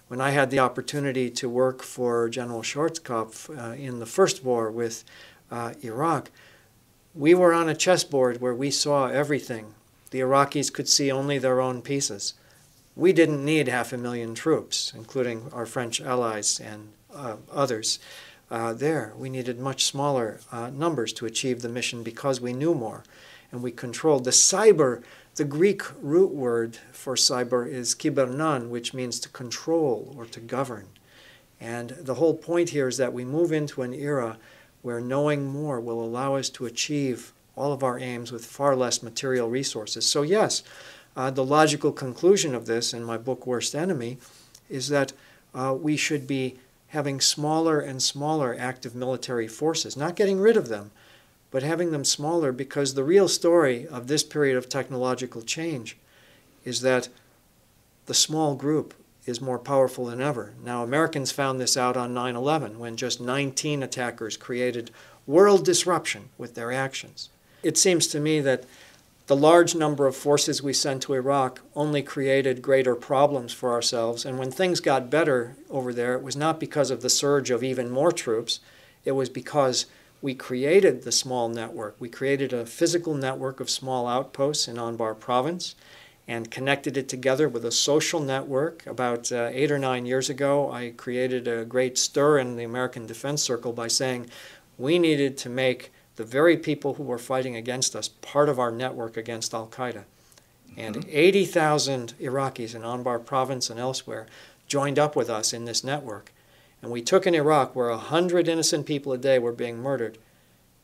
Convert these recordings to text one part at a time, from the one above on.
When I had the opportunity to work for General Schwarzkopf in the first war with Iraq, we were on a chessboard where we saw everything. The Iraqis could see only their own pieces. We didn't need 500,000 troops, including our French allies and others there. We needed much smaller numbers to achieve the mission because we knew more and we controlled. The cyber, the Greek root word for cyber is kybernon, which means to control or to govern. And the whole point here is that we move into an era where knowing more will allow us to achieve all of our aims with far less material resources. So yes, the logical conclusion of this in my book, Worst Enemy, is that we should be having smaller and smaller active military forces, not getting rid of them, but having them smaller, because the real story of this period of technological change is that the small group is more powerful than ever. Now, Americans found this out on 9/11 when just 19 attackers created world disruption with their actions. It seems to me that the large number of forces we sent to Iraq only created greater problems for ourselves, and when things got better over there, it was not because of the surge of even more troops, it was because we created the small network. We created a physical network of small outposts in Anbar province and connected it together with a social network. About 8 or 9 years ago, I created a great stir in the American Defense Circle by saying we needed to make the very people who were fighting against us part of our network against al-Qaeda. And 80,000 Iraqis in Anbar province and elsewhere joined up with us in this network. And we took in Iraq, where 100 innocent people a day were being murdered,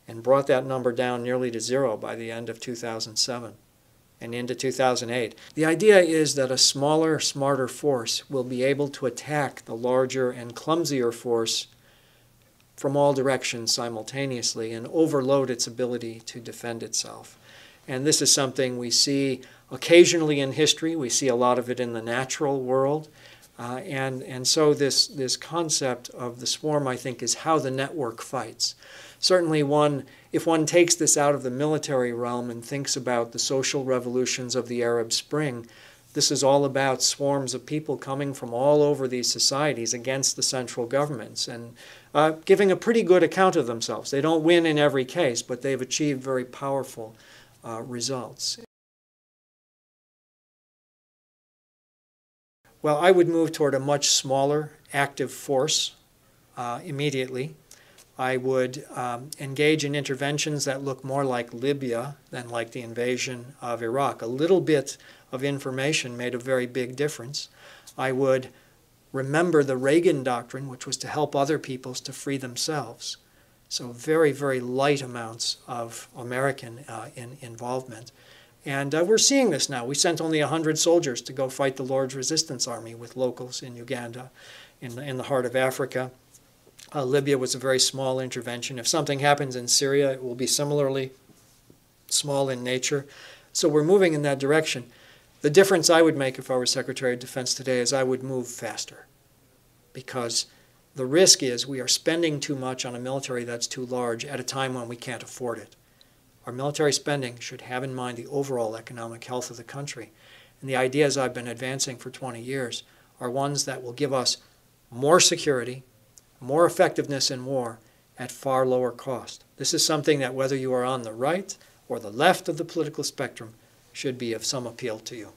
and brought that number down nearly to 0 by the end of 2007 and into 2008. The idea is that a smaller, smarter force will be able to attack the larger and clumsier force from all directions simultaneously and overload its ability to defend itself. And this is something we see occasionally in history. We see a lot of it in the natural world. And so this concept of the swarm, I think, is how the network fights. Certainly if one takes this out of the military realm and thinks about the social revolutions of the Arab Spring, this is all about swarms of people coming from all over these societies against the central governments and giving a pretty good account of themselves. They don't win in every case, but they've achieved very powerful results. Well, I would move toward a much smaller active force immediately. I would engage in interventions that look more like Libya than like the invasion of Iraq. A little bit of information made a very big difference. I would remember the Reagan doctrine, which was to help other peoples to free themselves. So very, very light amounts of American involvement. And we're seeing this now. We sent only 100 soldiers to go fight the Lord's Resistance Army with locals in Uganda, in the heart of Africa. Libya was a very small intervention. If something happens in Syria, it will be similarly small in nature. So we're moving in that direction. The difference I would make if I were Secretary of Defense today is I would move faster, because the risk is we are spending too much on a military that's too large at a time when we can't afford it. Our military spending should have in mind the overall economic health of the country. And the ideas I've been advancing for 20 years are ones that will give us more security, more effectiveness in war at far lower cost. This is something that, whether you are on the right or the left of the political spectrum, should be of some appeal to you.